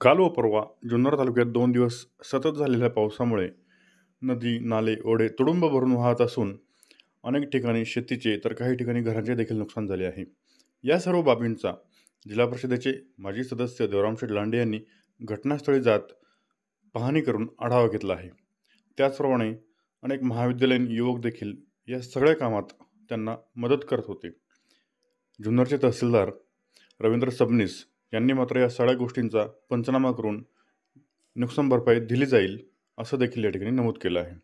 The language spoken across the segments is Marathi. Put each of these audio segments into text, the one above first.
काल व परवा जुन्नर तालुक्यात 2 दिवस सतत झालेल्या पावसामुळे नदी, नाले, ओढे तुडुंब भरून वाहत असून अनेक ठिकाणी शेतीचे तर काही ठिकाणी घरांचे देखील नुकसान झाले आहे. या सर्व बाबींचा जिल्हा परिषदेचे माजी सदस्य देवरामशेठ लांडे यांनी घटनास्थळी जात पाहणी करून आढावा घेतला आहे. त्याचप्रमाणे अनेक महाविद्यालयीन युवक देखील या सगळ्या कामात त्यांना मदत करत होते. जुन्नरचे तहसीलदार रवींद्र सबनीस यांनी मात्र या सगळ्या गोष्टींचा पंचनामा करून नुकसान भरपाई दिली जाईल असं देखील या ठिकाणी नमूद केलं आहे.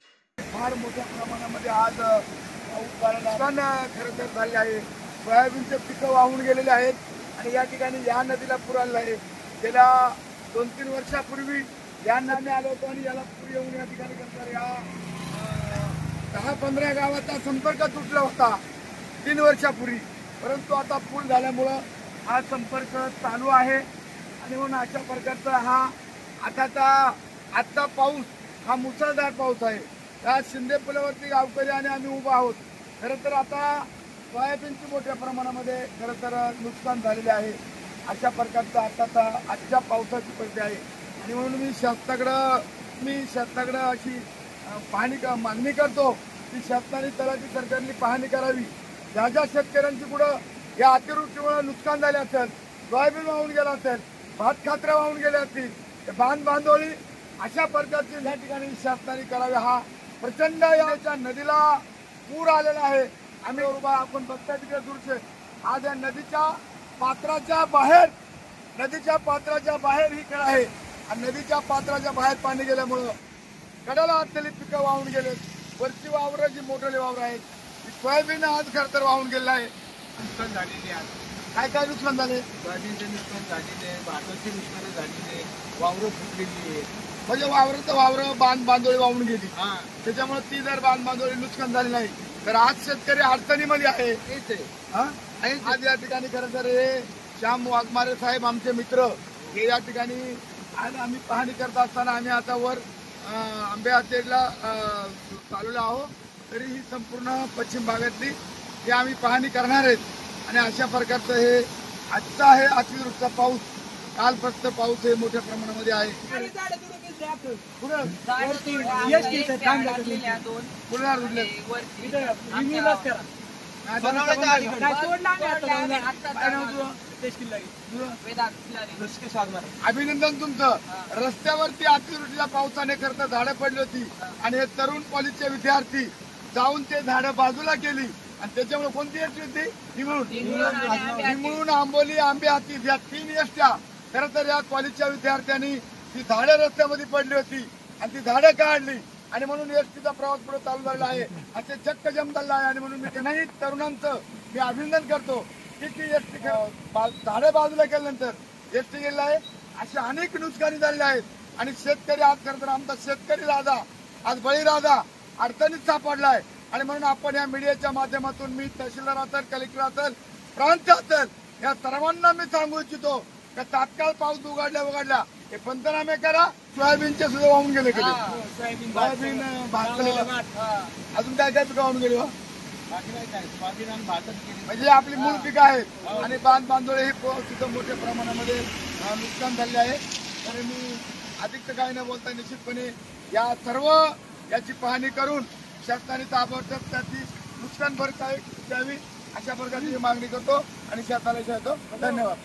फार मोठ्या प्रमाणामध्ये आज नुकसान खरं तर झाले आहे. सोयाबीनचे पिकं वाहून गेलेले आहेत आणि या ठिकाणी या नदीला पूर आलेला आहे. गेल्या 2-3 वर्षापूर्वी या नदी आलो होतो आणि याला पूर येऊन या ठिकाणी कसं या 10-15 गावाचा संपर्क तुटला होता 3 वर्षापूर्वी. परंतु आता पूल झाल्यामुळं हा संपर्क चालू आहे आणि म्हणून अशा प्रकारचा हा आजचा पाऊस हा मुसळधार पाऊस आहे. या शिंदे पुलावरती गावकरी आणि आम्ही उभा आहोत. खरं तर आता सोयाबीनची मोठ्या प्रमाणामध्ये खरं तर नुकसान झालेले आहे. अशा प्रकारचा आजच्या पावसाची परिस्थिती आहे आणि म्हणून मी शासनाकडं अशी मागणी करतो की शासनाने तलाठी सरकारने पाहणी करावी. ज्या ज्या शेतकऱ्यांची पुढं या अतिवृष्टीमुळे नुकसान झाले असेल, सोयाबीन वाहून गेला असेल, भात खात्या वाहून गेले असतील, बांधोळी अशा प्रकारची या ठिकाणी शासनाने करावे. हा प्रचंड याच्या नदीला पूर आलेला आहे. आम्ही आपण बघता तिकडे दृश्य आज या नदीच्या पात्राच्या बाहेर ही कडा आहे आणि नदीच्या पात्राच्या बाहेर पाणी गेल्यामुळं कडाला असलेली पिकं वाहून गेले. वरची वावरं जी मोठे वावर आहेत सोयाबीन आज खरं तर वाहून गेलेलं आहे. नुकसान झालेली आहे. काय नुकसान झाले? सोयाबीनचे नुकसान झालेले, भाताची नुकसान झालेली, वावरं फुटलेली आहे. म्हणजे वावरं बांधोळी वाहून गेली. त्याच्यामुळे ती जर बांधोळी नुकसान झाली नाही तर आज शेतकरी अडचणीमध्ये आहे. आज या ठिकाणी खरं तर हे श्याम वाघमारे साहेब आमचे मित्र हे या ठिकाणी आज आम्ही पाहणी करत असताना आम्ही आता वर आंबेहातेला चालवलो आहोत. तरी ही संपूर्ण पश्चिम भागातली हे आम्ही पाहणी करणार आहेत आणि अशा प्रकारचं हे आजचा आहे अतिवृष्टीचा पाऊस. कालपासून पाऊस हे मोठ्या प्रमाणामध्ये आहे. अभिनंदन तुमचं. रस्त्यावरती अतिवृष्टीच्या पावसाने खरं झाडं पडली होती आणि हे तरुण कॉलेजचे विद्यार्थी जाऊन ते झाडं बाजूला केली आणि त्याच्यामुळे कोणती एसटी होती? निमळून, आंबोली, आंबेहाती या 3 एसट्या खरं तर या कॉलेजच्या विद्यार्थ्यांनी ती झाडं रस्त्यामध्ये पडली होती आणि ती झाडं काढली आणि म्हणून एसटीचा प्रवास पुढे चालू झालेला आहे. असे चक्क जम झाला आहे आणि म्हणून मी त्यांनाही तरुणांचं मी अभिनंदन करतो की ती एसटी झाडं बाजूला केल्यानंतर एसटी गेलेला आहे. असे अनेक नुकसानी झालेले आहेत आणि शेतकरी आज खरं तर आमचा शेतकरी राजा आज बळीराजा अडचणीत सापडलाय आणि म्हणून आपण या मीडियाच्या माध्यमातून मी तहसीलदार असेल, कलेक्टर असेल, प्रांत असेल या सर्वांना मी सांगू इच्छितो की तात्काळ पाऊस उघडल्या हे पंचनामे करा. सोयाबीनचे सुद्धा वाहून गेले सोयाबीन अजून काय पिकं वाहून गेली म्हणजे आपली मूळ पिकं आहेत आणि बांधोळे ही सुद्धा मोठ्या प्रमाणामध्ये नुकसान झाले आहे. तर मी अधिक काही न बोलता निश्चितपणे या सर्व याची पाहणी करून शासनाने ताबडतोब त्याची नुकसान भरपाई द्यावी अशा प्रकारची मागणी करतो आणि शासनाला धन्यवाद.